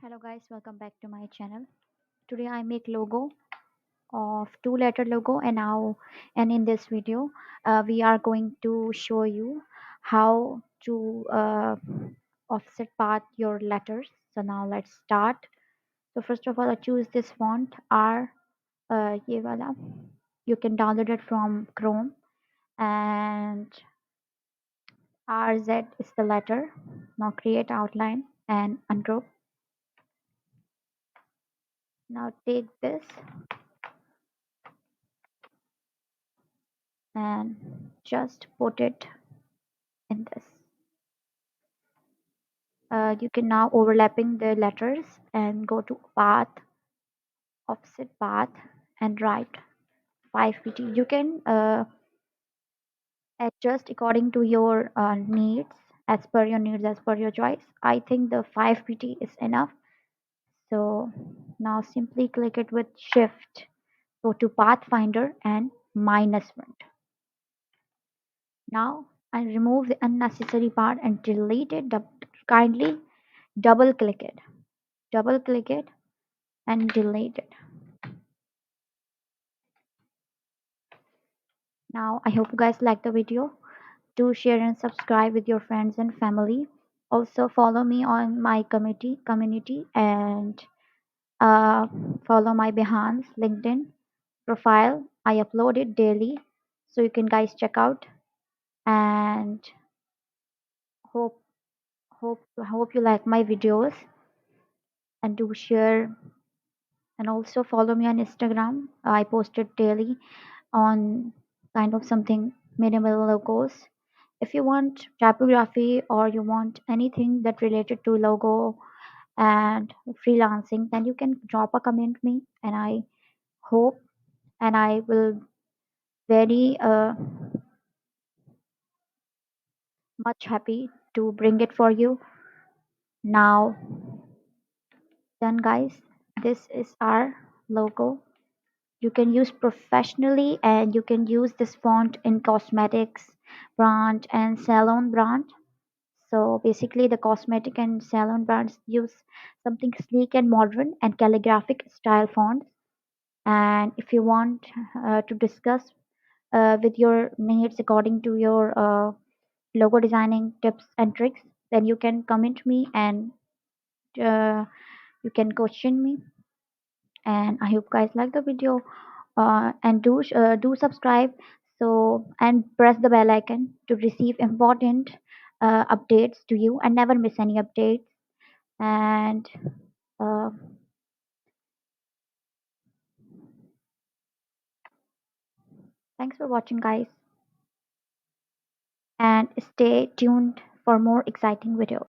Hello guys, welcome back to my channel. Today I make logo of two-letter logo and in this video we are going to show you how to offset path your letters. So now let's start. So first of all I choose this font R ye wala. You can download it from Chrome, and RZ is the letter. Now create outline and ungroup. Now take this and just put it in this. You can now overlapping the letters and go to path, offset path, and write 5 pt. You can adjust according to your needs, as per your needs, as per your choice. I think the 5 pt is enough. So now simply click it with shift, go to pathfinder and -1. Now I remove the unnecessary part and delete it. Kindly double click it and delete it. Now I hope you guys like the video. Do share and subscribe with your friends and family. Also follow me on my community and uh, follow my Behance LinkedIn profile. I upload it daily, so you can guys check out. And hope hope you like my videos, and do share, and also follow me on Instagram. I post it daily on kind of something minimal logos. If you want typography or you want anything that related to logo and freelancing, then you can drop a comment me, and I hope, and I will very much happy to bring it for you. Now done guys, this is our logo. You can use professionally, and you can use this font in cosmetics brand and salon brand. So basically the cosmetic and salon brands use something sleek and modern and calligraphic style fonts. And if you want to discuss with your needs according to your logo designing tips and tricks, then you can comment me, and uh, you can question me. And I hope guys like the video, and do subscribe, so and press the bell icon to receive important updates to you and never miss any updates. And uh, thanks for watching guys, and stay tuned for more exciting videos.